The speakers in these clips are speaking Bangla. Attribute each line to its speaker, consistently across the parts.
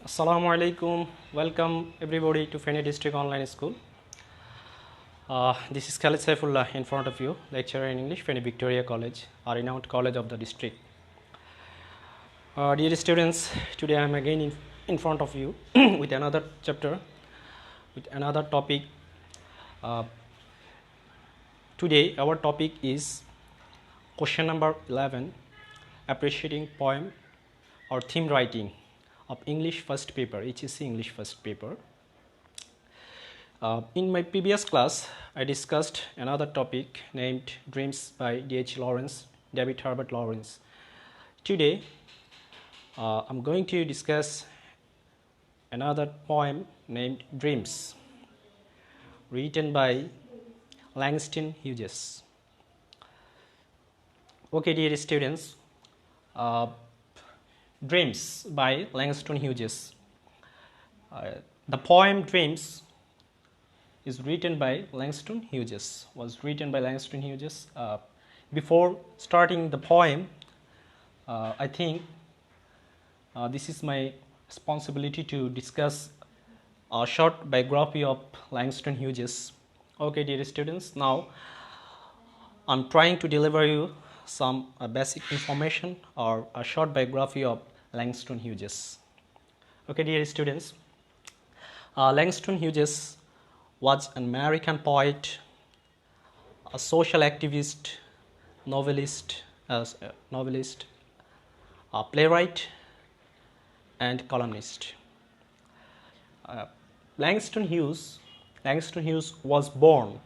Speaker 1: Assalamu alaikum. Welcome everybody to Feni District Online School. This is Khalid Saifullah in front of you, lecturer in English, Feni Victoria College, a renowned college of the district. Dear students, today I am again in front of you with another chapter, with another topic. Today our topic is question number 11, appreciating poem or theme writing of English first paper, HSC English first paper. In my previous class, I discussed another topic named Dreams by D.H. Lawrence, David Herbert Lawrence. Today, I'm going to discuss another poem named Dreams, written by Langston Hughes. Okay, dear students, Dreams by Langston Hughes. The poem Dreams is written by Langston Hughes, was written by Langston Hughes. Before starting the poem, I think this is my responsibility to discuss a short biography of Langston Hughes. Okay, dear students, now I'm trying to deliver you some basic information or a short biography of Langston Hughes. Okay, dear students, Langston Hughes was an American poet, a social activist, novelist, a playwright, and columnist. Langston Hughes was born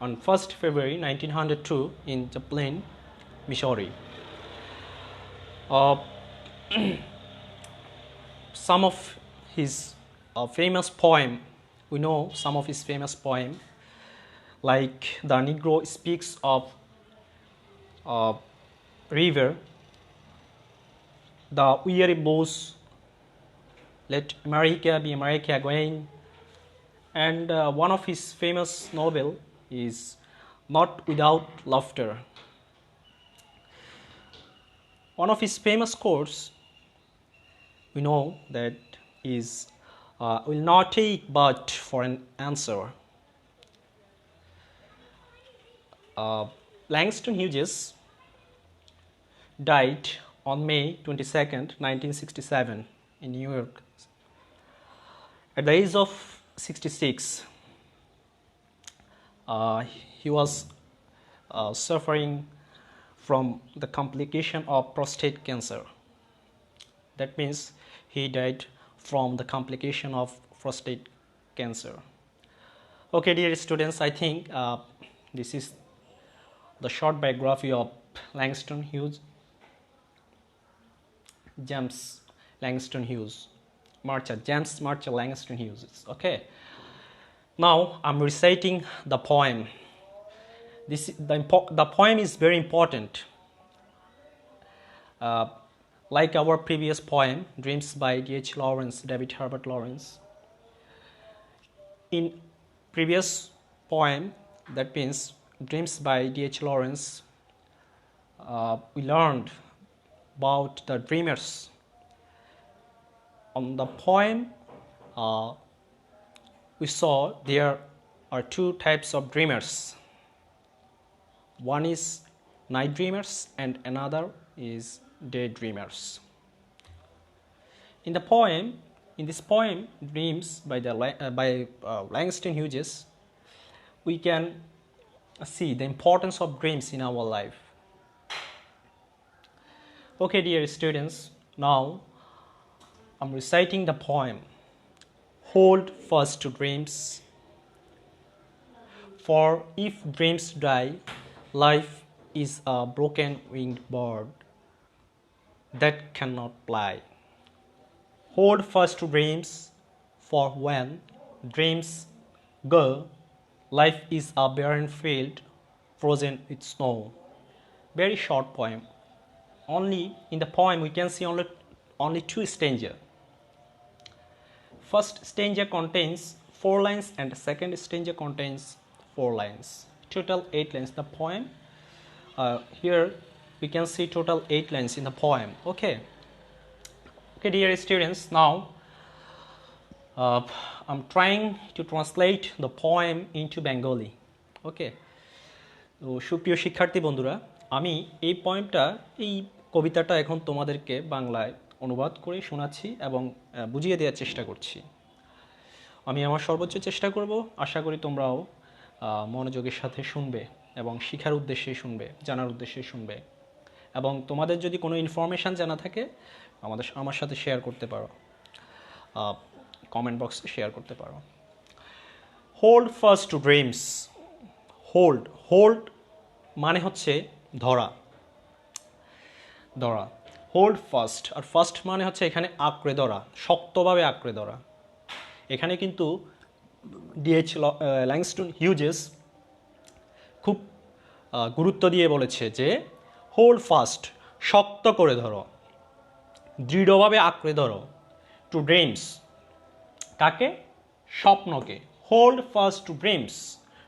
Speaker 1: on 1st February 1902 in Joplin, Missouri. Some of his famous poem, we know some of his famous poem, like The Negro Speaks of River, The Weary Blues, Let America Be America Again, and one of his famous novel is Not Without Laughter. One of his famous quotes, we know that is, will not take but for an answer. Langston Hughes died on May 22nd, 1967 in New York at the age of 66. He was suffering from the complication of prostate cancer. That means he died from the complication of prostate cancer. Okay, dear students, I think this is the short biography of Langston Hughes, James Langston Hughes, James Marshall Langston Hughes. Okay, now I'm reciting the poem. The poem is very important. Like our previous poem, Dreams by D.H. Lawrence, David Herbert Lawrence. In previous poem, that means Dreams by D.H. Lawrence, we learned about the dreamers. On the poem, we saw there are two types of dreamers. One is night dreamers and another is daydreamers. In this poem, Dreams by Langston Hughes, we can see the importance of dreams in our life. Okay, dear students, now I'm reciting the poem. Hold fast to dreams, for if dreams die, life is a broken-winged bird that cannot fly. Hold fast to dreams, for when dreams go, life is a barren field frozen with snow. Very short poem. Only in the poem we can see only two stanzas. First stanza contains 4 lines and second stanza contains 4 lines. Total 8 lines. The poem here we can see total 8 lines in the poem. Okay, dear students, now Uh, I'm trying to translate the poem into Bengali. Okay. তো সুপ্রিয় শিক্ষার্থী বন্ধুরা, আমি এই কবিতাটা এখন তোমাদেরকে বাংলায় অনুবাদ করে শোনাচ্ছি এবং বুঝিয়ে দেওয়ার চেষ্টা করছি। আমি আমার সর্বোচ্চ চেষ্টা করব, আশা করি তোমরাও মনোযোগের সাথে শুনবে এবং শিখার উদ্দেশ্যে শুনবে, জানার উদ্দেশ্যে শুনবে, এবং তোমাদের যদি কোনো ইনফরমেশান জানা থাকে আমার সাথে শেয়ার করতে পারো, কমেন্ট বক্সে শেয়ার করতে পারো। Hold fast to dreams. Hold মানে হচ্ছে ধরা। হোল্ড ফাস্ট, আর ফাস্ট মানে হচ্ছে এখানে আঁকড়ে ধরা, শক্তভাবে আঁকড়ে ধরা। এখানে কিন্তু ডিএইচ ল্যাংস্টন হিউজেস খুব গুরুত্ব দিয়ে বলেছে যে হোল্ড ফাস্ট, শক্ত করে ধরো, দৃঢ়ভাবে আঁকড়ে ধরো, টু ড্রিমস, কাকে? স্বপ্নকে। হোল্ড ফাস্ট টু ড্রিমস,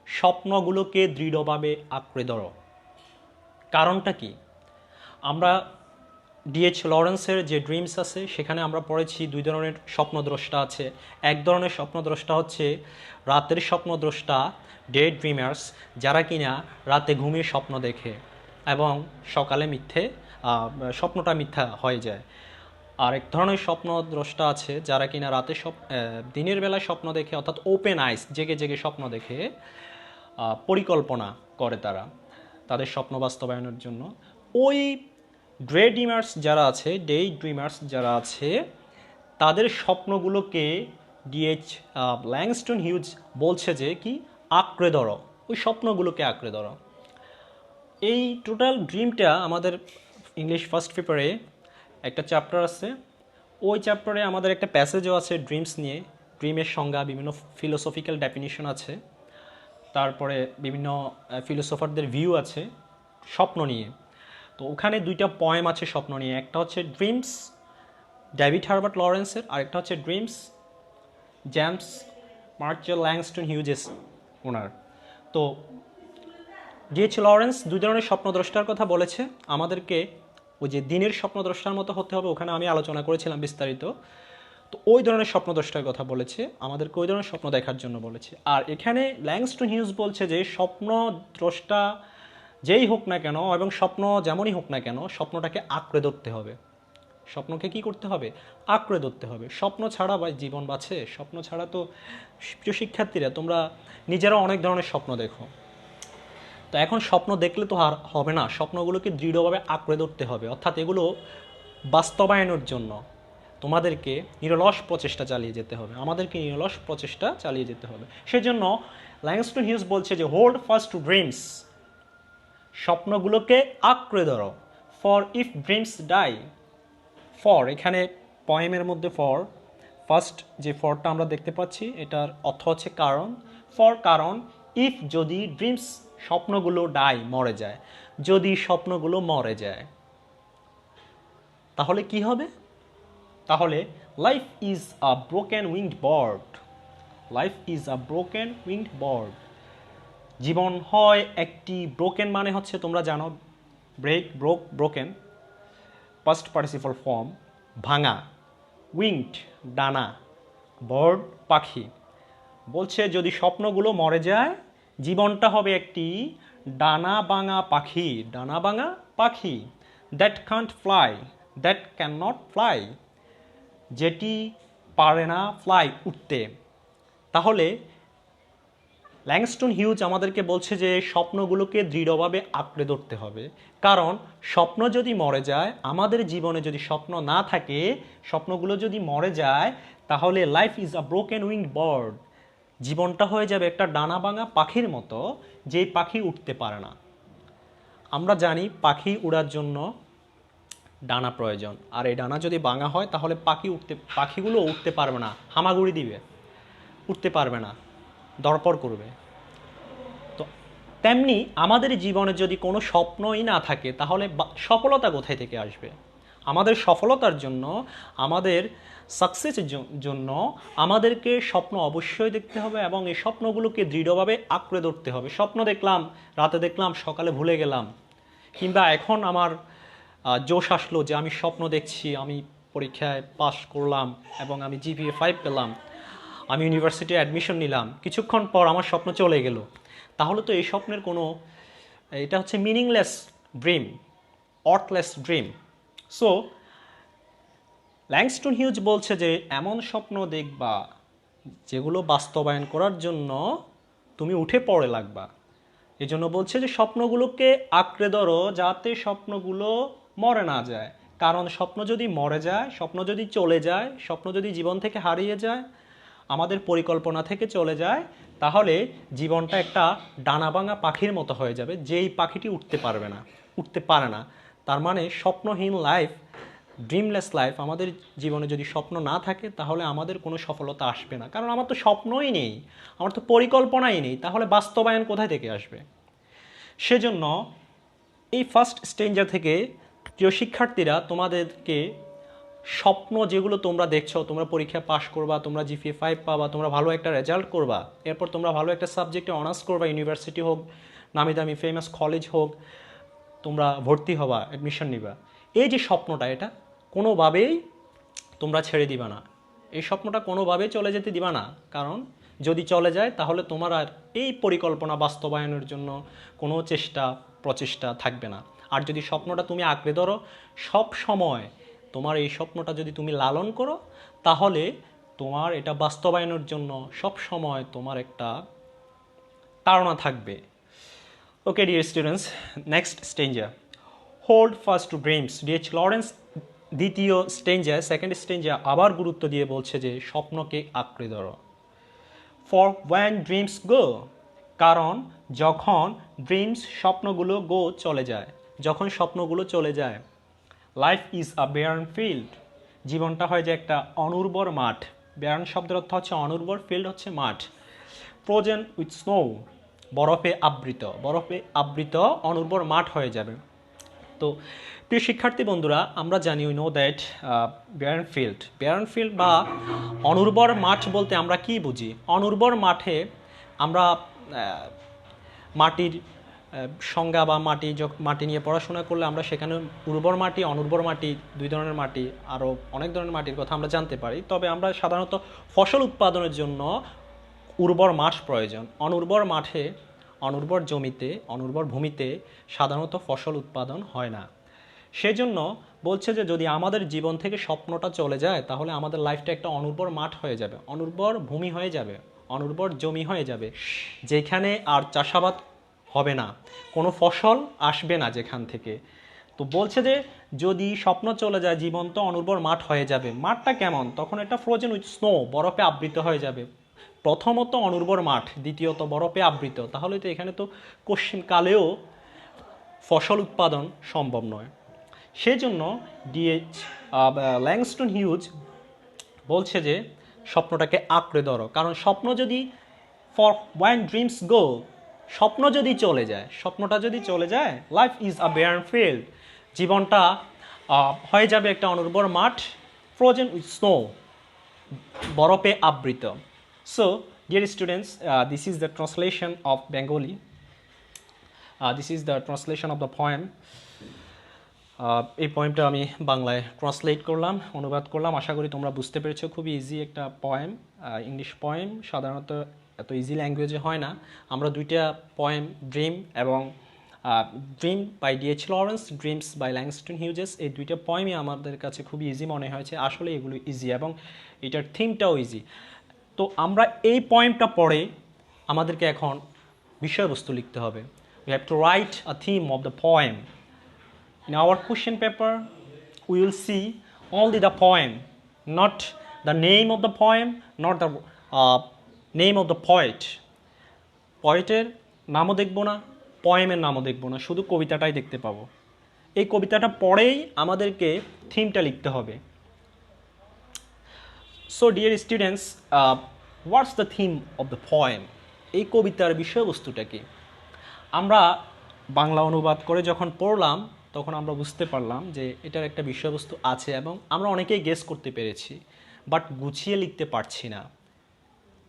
Speaker 1: স্বপ্নগুলোকে দৃঢ়ভাবে আঁকড়ে ধরো। কারণটা কি? আমরা ডিএইচ লরেন্সের যে ড্রিমস আছে সেখানে আমরা পড়েছি দুই ধরনের স্বপ্নদ্রষ্টা আছে। এক ধরনের স্বপ্নদ্রষ্টা হচ্ছে রাতের স্বপ্নদ্রষ্টা, ডে ড্রিমার্স, যারা কিনা রাতে ঘুমিয়ে স্বপ্ন দেখে এবং সকালে স্বপ্নটা মিথ্যা হয়ে যায়। আর এক ধরনের স্বপ্নদ্রষ্টা আছে যারা কিনা দিনের বেলায় স্বপ্ন দেখে, অর্থাৎ ওপেন আইস, জেগে জেগে স্বপ্ন দেখে পরিকল্পনা করে তাদের স্বপ্ন বাস্তবায়নের জন্য। ওই ডে ড্রিমার্স যারা আছে তাদের স্বপ্নগুলোকে ডিএইচ ল্যাংস্টন হিউজ বলছে যে কি, আঁকড়ে ধরো, ওই স্বপ্নগুলোকে আঁকড়ে ধরো। এই টোটাল ড্রিমটা আমাদের ইংলিশ ফার্স্ট পেপারে একটা চ্যাপ্টার আছে, ওই চ্যাপ্টারে আমাদের একটা প্যাসেজও আছে ড্রিমস নিয়ে। ড্রিমের সংজ্ঞা, বিভিন্ন ফিলোসফিক্যাল ডেফিনিশন আছে, তারপরে বিভিন্ন ফিলোসফারদের ভিউ আছে স্বপ্ন নিয়ে। তো ওখানে দুইটা পয়েম আছে স্বপ্ন নিয়ে, একটা হচ্ছে ড্রিমস ডেভিড হার্বার্ট লরেন্সের, আরেকটা হচ্ছে ড্রিমস জেমস মার্চেল ল্যাংস্টন হিউজেস ওনার। তো ডিএইচ লরেন্স দুই ধরনের স্বপ্নদ্রষ্টার কথা বলেছে আমাদেরকে, ওই যে দিনের স্বপ্নদ্রষ্টার মতো হতে হবে, ওখানে আমি আলোচনা করেছিলাম বিস্তারিত। তো ওই ধরনের স্বপ্নদ্রষ্টার কথা বলেছে, আমাদেরকে ওই ধরনের স্বপ্ন দেখার জন্য বলেছে। আর এখানে ল্যাংস্টন হিউজ বলছে যে স্বপ্নদ্রষ্টা যেই হোক না কেন এবং স্বপ্ন যেমনই হোক না কেন, স্বপ্নটাকে আঁকড়ে ধরতে হবে। স্বপ্নকে কি করতে হবে? আঁকড়ে ধরতে হবে। স্বপ্ন ছাড়া ভাই জীবন বাঁচে? স্বপ্ন ছাড়া তো, প্রিয় শিক্ষার্থীরা, তোমরা নিজেরাও অনেক ধরনের স্বপ্ন দেখো। তো এখন স্বপ্ন দেখলে তো আর হবে না, স্বপ্নগুলোকে দৃঢ়ভাবে আঁকড়ে ধরতে হবে, অর্থাৎ এগুলো বাস্তবায়নের জন্য তোমাদেরকে নিরলস প্রচেষ্টা চালিয়ে যেতে হবে, আমাদেরকে নিরলস প্রচেষ্টা চালিয়ে যেতে হবে। সেজন্য ল্যাংস্টন হিউজ বলছে যে হোল্ড ফাস্ট টু ড্রিমস, স্বপ্নগুলোকে আঁকড়ে ধরো। For if dreams die, for এখানে পয়েমের মধ্যে ফার্স্ট যে ফরটা আমরা দেখতে পাচ্ছি এটার অর্থ হচ্ছে কারণ। কারণ ইফ, যদি, ড্রিমস স্বপ্নগুলো ডাই মরে যায়, যদি স্বপ্নগুলো মরে যায় তাহলে কি হবে? তাহলে life is a broken winged bird. Life is a broken winged bird, জীবন হয় একটি, ব্রোকেন মানে হচ্ছে তোমরা জানো ব্রোকেন, পাস্ট পার্টিসিপল ফর্ম, ভাঙা, উইংড ডানা, বার্ড পাখি। বলছে যদি স্বপ্নগুলো মরে যায়, জীবনটা হবে একটি ডানা ভাঙা পাখি, that can't fly, that can not fly, যেটি পারে না উঠতে। তাহলে ল্যাংস্টন হিউজ আমাদেরকে বলছে যে স্বপ্নগুলোকে দৃঢ়ভাবে আঁকড়ে ধরতে হবে, কারণ স্বপ্ন যদি মরে যায়, আমাদের জীবনে যদি স্বপ্ন না থাকে, স্বপ্নগুলো যদি মরে যায়, তাহলে life is a broken winged bird, জীবনটা হয়ে যাবে একটা ডানা ভাঙা পাখির মতো, যেই পাখি উঠতে পারে না। আমরা জানি পাখি উড়ার জন্য ডানা প্রয়োজন, আর এই ডানা যদি ভাঙা হয় তাহলে পাখিগুলো উঠতে পারবে না, হামাগুড়ি দিবে, উঠতে পারবে না, দরপর করবে। তো তেমনি আমাদের জীবনে যদি কোনো স্বপ্নই না থাকে, তাহলে সফলতা কোথায় থেকে আসবে? আমাদের সফলতার জন্য, আমাদের সাকসেসের জন্য আমাদেরকে স্বপ্ন অবশ্যই দেখতে হবে এবং এই স্বপ্নগুলোকে দৃঢ়ভাবে আঁকড়ে ধরতে হবে। স্বপ্ন দেখলাম, রাতে দেখলাম, সকালে ভুলে গেলাম, কিংবা এখন আমার জোশ আসলো যে আমি স্বপ্ন দেখছি, আমি পরীক্ষায় পাশ করলাম এবং আমি জিপিএ 5 পেলাম, আমি ইউনিভার্সিটি অ্যাডমিশন নিলাম, কিছুক্ষণ পর আমার স্বপ্ন চলে গেল, তাহলে তো এই স্বপ্নের কোনো, এটা হচ্ছে মিনিংলেস ড্রিম, অর্থলেস ড্রিম। সো ল্যাংস্টন হিউজ বলছে যে এমন স্বপ্ন দেখবা যেগুলো বাস্তবায়ন করার জন্য তুমি উঠে পড়ে লাগবা। এই জন্য বলছে যে স্বপ্নগুলোকে আঁকড়ে ধরো যাতে স্বপ্নগুলো মরে না যায়। কারণ স্বপ্ন যদি মরে যায়, স্বপ্ন যদি চলে যায়, স্বপ্ন যদি জীবন থেকে হারিয়ে যায়, আমাদের পরিকল্পনা থেকে চলে যায়, তাহলে জীবনটা একটা ডানাভাঙা পাখির মতো হয়ে যাবে, যেই পাখিটি উঠতে পারবে না, উঠতে পারে না। তার মানে স্বপ্নহীন লাইফ, ড্রিমলেস লাইফ, আমাদের জীবনে যদি স্বপ্ন না থাকে তাহলে আমাদের কোনো সফলতা আসবে না। কারণ আমার তো স্বপ্নই নেই, আমার তো পরিকল্পনাই নেই, তাহলে বাস্তবায়ন কোথায় থেকে আসবে? সেজন্য এই ফার্স্ট স্টেঞ্জার থেকে প্রিয় শিক্ষার্থীরা, তোমাদেরকে স্বপ্ন যেগুলো তোমরা দেখছো, তোমরা পরীক্ষা পাশ করবা, তোমরা জিপিএ 5 পাবা, তোমরা ভালো একটা রেজাল্ট করবা, এরপর তোমরা ভালো একটা সাবজেক্টে অনার্স করবা, ইউনিভার্সিটি হোক, নামি দামি ফেমাস কলেজ হোক, তোমরা ভর্তি হবা, অ্যাডমিশন নিবা, এই যে স্বপ্নটা, এটা কোনোভাবেই তোমরা ছেড়ে দিবা না। এই স্বপ্নটা কোনোভাবেই চলে যেতে দিবা না। কারণ যদি চলে যায় তাহলে তোমার আর এই পরিকল্পনা বাস্তবায়নের জন্য কোনো প্রচেষ্টা থাকবে না। আর যদি স্বপ্নটা তুমি আঁকড়ে ধরো, সব সময় তোমার এই স্বপ্নটা যদি তুমি লালন করো, তাহলে তোমার এটা বাস্তবায়নের জন্য সব সময় তোমার একটা তাড়না থাকবে। Okay dear students, next stranger, hold fast to dreams. DH Lawrence দ্বিতীয় স্টেঞ্জার, সেকেন্ড স্টেঞ্জার আবার গুরুত্ব দিয়ে বলছে যে স্বপ্নকে আঁকড়ে ধরো। ফর ওয়ান ড্রিমস গো, কারণ যখন ড্রিমস, স্বপ্নগুলো গো, চলে যায়, যখন স্বপ্নগুলো চলে যায়, life is a Bayern field, জীবনটা হয় যে একটা অনুর্বর মাঠ। বেয়ার্ন শব্দের অর্থ হচ্ছে অনুর্বর, ফিল্ড হচ্ছে মাঠ। ফ্রোজেন উইথ স্নো, বরফে আবৃত, বরফে আবৃত অনুর্বর মাঠ হয়ে যাবে। তো প্রিয় শিক্ষার্থী বন্ধুরা, আমরা জানি, we know that Bayern field বা অনুর্বর মাঠ বলতে আমরা কি বুঝি? অনুর্বর মাঠে আমরা মাটির সংজ্ঞা বা মাটি নিয়ে পড়াশোনা করলে আমরা সেখানে উর্বর মাটি, অনুর্বর মাটি, দুই ধরনের মাটি, আরও অনেক ধরনের মাটির কথা আমরা জানতে পারি। তবে আমরা সাধারণত ফসল উৎপাদনের জন্য উর্বর মাঠ প্রয়োজন। অনুর্বর মাঠে, অনুর্বর জমিতে, অনুর্বর ভূমিতে সাধারণত ফসল উৎপাদন হয় না। সেজন্য বলছে যে যদি আমাদের জীবন থেকে স্বপ্নটা চলে যায়, তাহলে আমাদের লাইফটা একটা অনুর্বর মাঠ হয়ে যাবে, অনুর্বর ভূমি হয়ে যাবে, অনুর্বর জমি হয়ে যাবে, যেখানে আর চাষাবাদ হবে না, কোনো ফসল আসবে না যেখান থেকে। তো বলছে যে যদি স্বপ্ন চলে যায়, জীবন তো অনুর্বর মাঠ হয়ে যাবে। মাঠটা কেমন? তখন এটা ফ্রোজেন উইথ স্নো, বরফে আবৃত হয়ে যাবে। প্রথমত অনুর্বর মাঠ, দ্বিতীয়ত বরফে আবৃত। তাহলে তো এখানে তো কশ্চিনকালেও ফসল উৎপাদন সম্ভব নয়। সেজন্য ডিএইচ ল্যাংস্টন হিউজ বলছে যে স্বপ্নটাকে আঁকড়ে ধরো। কারণ স্বপ্ন যদি, ফর ওয়ান ড্রিমস গো, স্বপ্ন যদি চলে যায়, স্বপ্নটা যদি চলে যায়, life is a Bayern field, জীবনটা হয়ে যাবে একটা অনুর্বর মাঠ, ফ্রোজেন উইথ স্নো, বরফে আবৃত। So dear students, this is the translation of Bengali, this is the translation of the poem. এই পোয়েমটা আমি বাংলায় ট্রান্সলেট করলাম, অনুবাদ করলাম। আশা করি তোমরা বুঝতে পেরেছো। খুবই ইজি একটা পোয়েম, ইংলিশ পোয়েম, সাধারণত এত ইজি ল্যাঙ্গুয়েজে হয় না। আমরা দুইটা পোয়েম, ড্রিম এবং dream by DH Lawrence, dreams by Langston Hughes, এই দুইটা পোয়েমই আমাদের কাছে খুবই ইজি মনে হয়েছে। আসলে এগুলো ইজি এবং এটার থিমটাও ইজি। তো আমরা এই পোয়েমটা পড়ে আমাদেরকে এখন বিষয়বস্তু লিখতে হবে। We have to write a theme of the poem. In our question paper, we will see only the poem, not the name of the poem, not the name of the poet. পোয়েটের নামও দেখব না, পোয়েমের নামও দেখব না, শুধু কবিতাটাই দেখতে পাবো। এই কবিতাটা পড়েই আমাদেরকে থিমটা লিখতে হবে। So dear students, what's the theme of the poem? এই কবিতার বিষয়বস্তুটা কি? আমরা বাংলা অনুবাদ করে যখন পড়লাম, তখন আমরা বুঝতে পারলাম যে এটার একটা বিষয়বস্তু আছে এবং আমরা অনেকেই গেস করতে পেরেছি, বাট গুছিয়ে লিখতে পারছি না।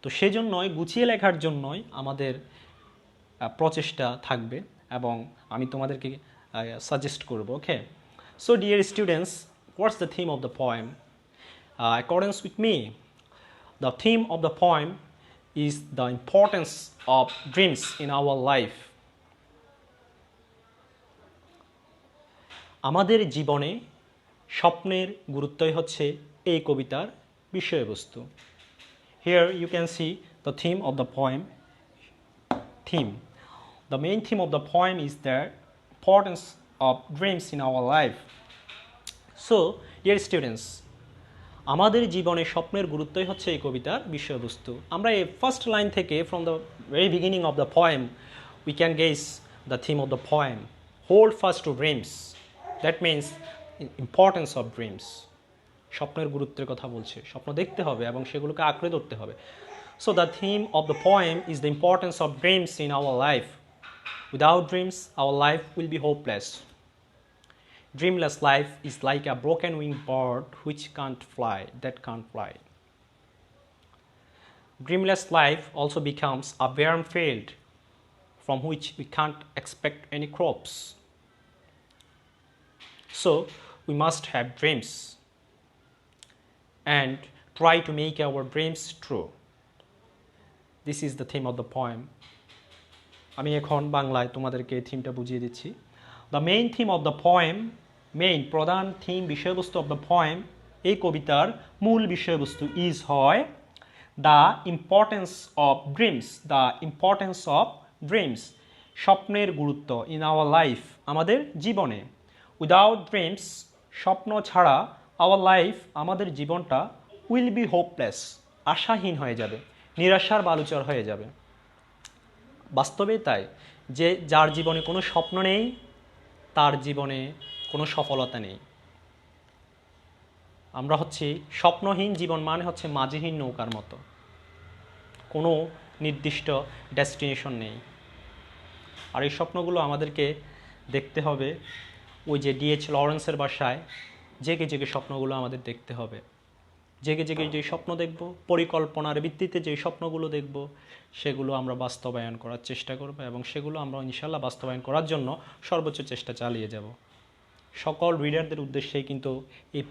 Speaker 1: তো সেজন্যই, গুছিয়ে লেখার জন্যই আমাদের প্রচেষ্টা থাকবে এবং আমি তোমাদেরকে সাজেস্ট করব। Okay, so dear students, what's the theme of the poem? Accordance with me, The theme of the poem is the importance of dreams in our life. আমাদের জীবনে স্বপ্নের গুরুত্বই হচ্ছে এই কবিতার বিষয়বস্তু. Here you can see the theme of the poem. Theme. The main theme of the poem is the importance of dreams in our life. So, dear students, আমাদের জীবনে স্বপ্নের গুরুত্বই হচ্ছে এই কবিতার বিষয়বস্তু. আমরা এই ফার্স্ট লাইন থেকে from the very beginning of the poem we can guess the theme of the poem. Hold fast to dreams. That means importance of dreams. স্বপ্নের গুরুত্বের কথা বলছে. স্বপ্ন দেখতে হবে এবং সেগুলোকে আঁকড়ে ধরতে হবে. So the theme of the poem is the importance of dreams in our life. Without dreams, our life will be hopeless. Dreamless life is like a broken winged bird which can't fly, that can't fly. Dreamless life also becomes a barren field from which we can't expect any crops. So we must have dreams and try to make our dreams true. This is the theme of the poem. আমি এখন বাংলায় তোমাদেরকে থিমটা বুঝিয়ে দিচ্ছি. The main theme of the poem, প্রধান থিম বিষয়বস্তু of the poem, এই কবিতার মূল বিষয়বস্তু is হয় the importance of dreams. The importance of dreams. স্বপ্নের গুরুত্ব in our life, আমাদের জীবনে. Without dreams, স্বপ্ন ছাড়া our life, আমাদের জীবনটা will be hopeless, আশাহীন হয়ে যাবে, নিরাশার বালুচর হয়ে যাবে. বাস্তবে তাই, যে যার জীবনে কোনো স্বপ্ন নেই তার জীবনে কোনো সফলতা নেই. আমরা হচ্ছে স্বপ্নহীন জীবন মানে হচ্ছে মাঝিহীন নৌকার মতো, কোনো নির্দিষ্ট ডেস্টিনেশন নেই. আর এই স্বপ্নগুলো আমাদেরকে দেখতে হবে ওই যে D.H. লরেন্সের ভাষায় জেগে জেগে স্বপ্নগুলো আমাদের দেখতে হবে. জেগে জেগে যে স্বপ্ন দেখব, পরিকল্পনার ভিত্তিতে যে স্বপ্নগুলো দেখব, সেগুলো আমরা বাস্তবায়ন করার চেষ্টা করব এবং সেগুলো আমরা ইনশাআল্লাহ বাস্তবায়ন করার জন্য সর্বোচ্চ চেষ্টা চালিয়ে যাব. সকল রিডারদের উদ্দেশ্যেই কিন্তু এই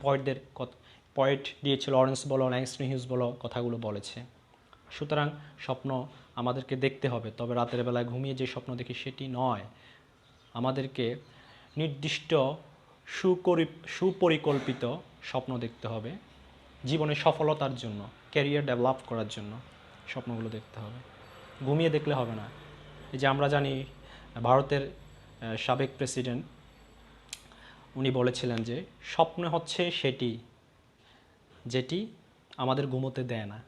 Speaker 1: পয়েট D.H. লরেন্স বলো, ল্যাংস্টন হিউজ বলো কথাগুলো বলেছে. সুতরাং স্বপ্ন আমাদেরকে দেখতে হবে, তবে রাতের বেলায় ঘুমিয়ে যে স্বপ্ন দেখি সেটি নয়. আমাদেরকে নির্দিষ্ট সুপরিকল্পিত স্বপ্ন দেখতে হবে. জীবনে সফলতার জন্য, ক্যারিয়ার ডেভেলপ করার জন্য স্বপ্নগুলো দেখতে হবে. ঘুমিয়ে দেখলে হবে না. এই যে আমরা জানি ভারতের সাবেক প্রেসিডেন্ট উনি বলেছিলেন যে স্বপ্ন হচ্ছে সেটি যেটি আমাদের ঘুমোতে দেয় না.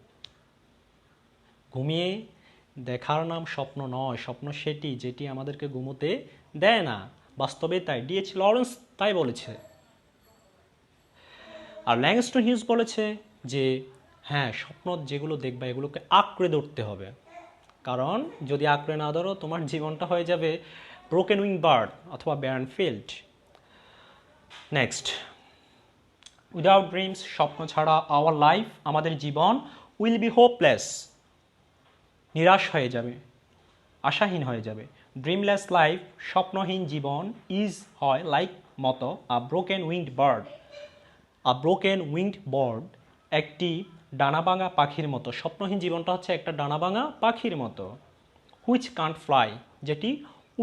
Speaker 1: ঘুমিয়ে দেখার নাম স্বপ্ন নয়, স্বপ্ন সেটি যেটি আমাদেরকে ঘুমোতে দেয় না. বাস্তবে তাই, D.H. লরেন্স তাই বলেছে. আর ল্যাংস্টন হিউজ বলেছে যে হ্যাঁ, স্বপ্ন যেগুলো দেখবা এগুলোকে আঁকড়ে ধরতে হবে, কারণ যদি আঁকড়ে না ধরো তোমার জীবনটা হয়ে যাবে ব্রোকেন উইং বার্ড অথবা Baron field. Next, without dreams, স্বপ্ন ছাড়া আওয়ার লাইফ, আমাদের জীবন উইল বি হোপলেস, নিরাশ হয়ে যাবে, আশাহীন হয়ে যাবে. ড্রিমলেস লাইফ, স্বপ্নহীন জীবন, ইজ হয় লাইক মতো আ ব্রোকেন উইংড বার্ড. আ ব্রোকেন উইংড বার্ড, একটি ডানাভাঙা পাখির মতো. স্বপ্নহীন জীবনটা হচ্ছে একটা ডানাভাঙা পাখির মতো. হুইচ কান্ট ফ্লাই, যেটি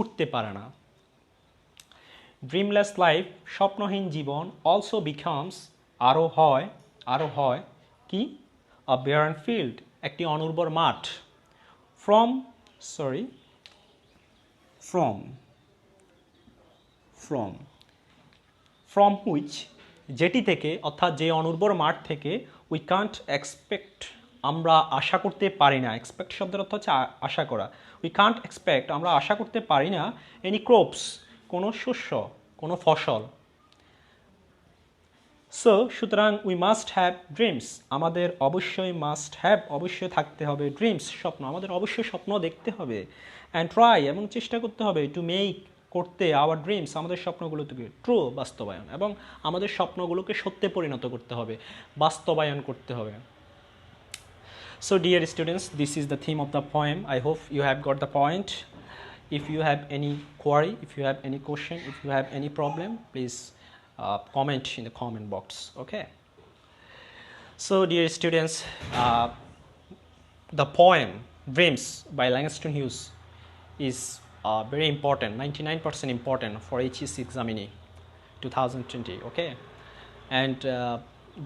Speaker 1: উঠতে পারে না. ড্রিমলেস লাইফ, স্বপ্নহীন জীবন, অলসো বিকামস, আরও হয় কি, আ বেয়ারন ফিল্ড, একটি অনুর্বর মাঠ. ফ্রম হুইচ, যেটি থেকে, অর্থাৎ যে অনুর্বর মাঠ থেকে, উই কান্ট এক্সপেক্ট, আমরা আশা করতে পারি না. এক্সপেক্ট শব্দের অর্থ হচ্ছে আশা করা. উই কান্ট এক্সপেক্ট, আমরা আশা করতে পারি না, এনি ক্রপস, কোনো শস্য, কোনো ফসল. সুতরাং উই মাস্ট হ্যাভ ড্রিমস, আমাদের অবশ্যই থাকতে হবে ড্রিমস, স্বপ্ন. আমাদের অবশ্যই স্বপ্ন দেখতে হবে. অ্যান্ড ট্রাই, এবং চেষ্টা করতে হবে টু করতে আওয়ার ড্রিমস, আমাদের স্বপ্নগুলোকে ট্রু, বাস্তবায়ন, এবং আমাদের স্বপ্নগুলোকে সত্যে পরিণত করতে হবে, বাস্তবায়ন করতে হবে. So dear students, this is the theme of the poem. I hope you have got the point. If you have any query, if you have any question, if you have any problem, please comment in the comment box. Okay. So dear students, the poem Dreams by Langston Hughes is very important, 99% important for HEC examinee 2020. Okay, and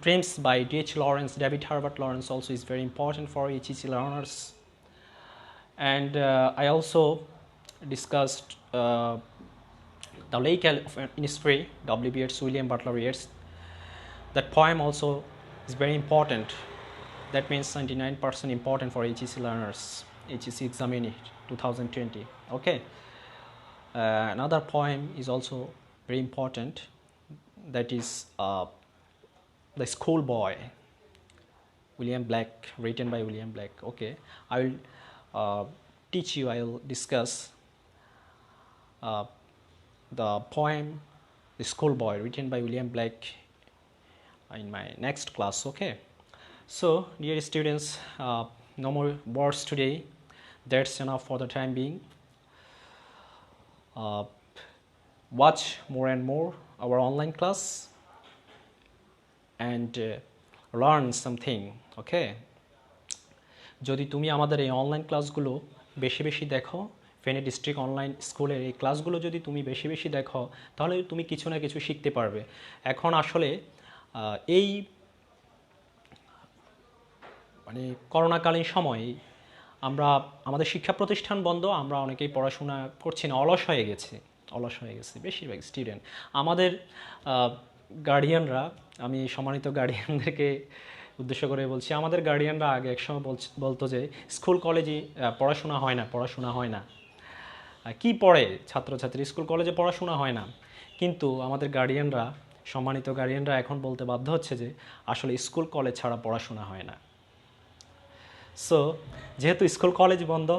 Speaker 1: Dreams by D.H. Lawrence, David Herbert Lawrence also is very important for HEC learners. And I also discussed The Lake of Innisfree, W.B. Yeats, William Butler Yeats. That poem also is very important. That means 99% important for HEC learners, HEC examinee 2020. Okay. Another poem is also very important. That is The Schoolboy, William Blake, written by William Blake. Okay. I will teach you, I will discuss the poem The Schoolboy, written by William Blake, in my next class. Okay. So, dear students, no more words today. That's enough for the time being. Watch more and more our online class and learn something. Okay. যদি তুমি আমাদের এই অনলাইন ক্লাসগুলো বেশি বেশি দেখো, ফেনী ডিস্ট্রিক্ট অনলাইন স্কুলের এই ক্লাসগুলো যদি তুমি বেশি বেশি দেখো, তাহলে তুমি কিছু না কিছু শিখতে পারবে। এখন আসলে এই মানে করোনাকালীন সময়ে আমাদের শিক্ষা প্রতিষ্ঠান বন্ধ, আমরা অনেকেই পড়াশোনা করছি না, অলস হয়ে গেছে বেশিরভাগ স্টুডেন্ট। আমাদের গার্ডিয়ানরা, আমি সম্মানিত গার্ডিয়ানদেরকে উদ্দেশ্য করে বলছি, আমাদের গার্ডিয়ানরা আগে একসময় বলতো যে স্কুল কলেজে পড়াশোনা হয় না, কি পড়ে ছাত্রছাত্রী, স্কুল কলেজে পড়াশোনা হয় না। কিন্তু আমাদের গার্ডিয়ানরা, সম্মানিত গার্ডিয়ানরা এখন বলতে বাধ্য হচ্ছে যে আসলে স্কুল কলেজ ছাড়া পড়াশোনা হয় না। সো যেহেতু স্কুল কলেজ বন্ধ,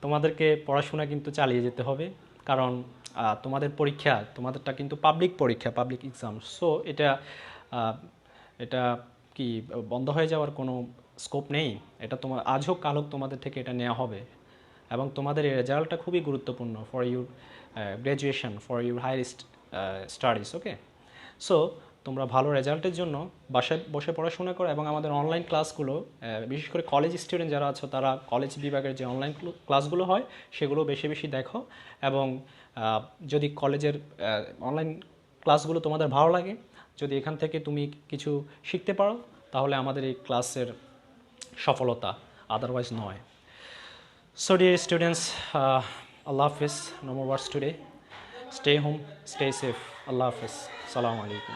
Speaker 1: তোমাদেরকে পড়াশোনা কিন্তু চালিয়ে যেতে হবে, কারণ তোমাদের পরীক্ষা, তোমাদেরটা কিন্তু পাবলিক পরীক্ষা, পাবলিক এক্সাম। সো এটা কি বন্ধ হয়ে যাওয়ার কোনো স্কোপ নেই। এটা তোমার আজ হোক কাল হোক তোমাদের থেকে এটা নেওয়া হবে, এবং তোমাদের এই রেজাল্টটা খুবই গুরুত্বপূর্ণ for your graduation, for your higher studies. Okay. So তোমরা ভালো রেজাল্টের জন্য বাসায় বসে পড়াশোনা করো, এবং আমাদের অনলাইন ক্লাসগুলো, বিশেষ করে কলেজ স্টুডেন্ট যারা আছো, তারা কলেজ বিভাগের যে অনলাইন ক্লাসগুলো হয় সেগুলো বেশি বেশি দেখো। এবং যদি কলেজের অনলাইন ক্লাসগুলো তোমাদের ভালো লাগে, যদি এখান থেকে তুমি কিছু শিখতে পারো, তাহলে আমাদের এই ক্লাসের সফলতা, আদারওয়াইজ নয়। So dear students, Allah Hafiz, no more words today. Stay home, stay safe. Allah Hafiz. Assalamu alaikum.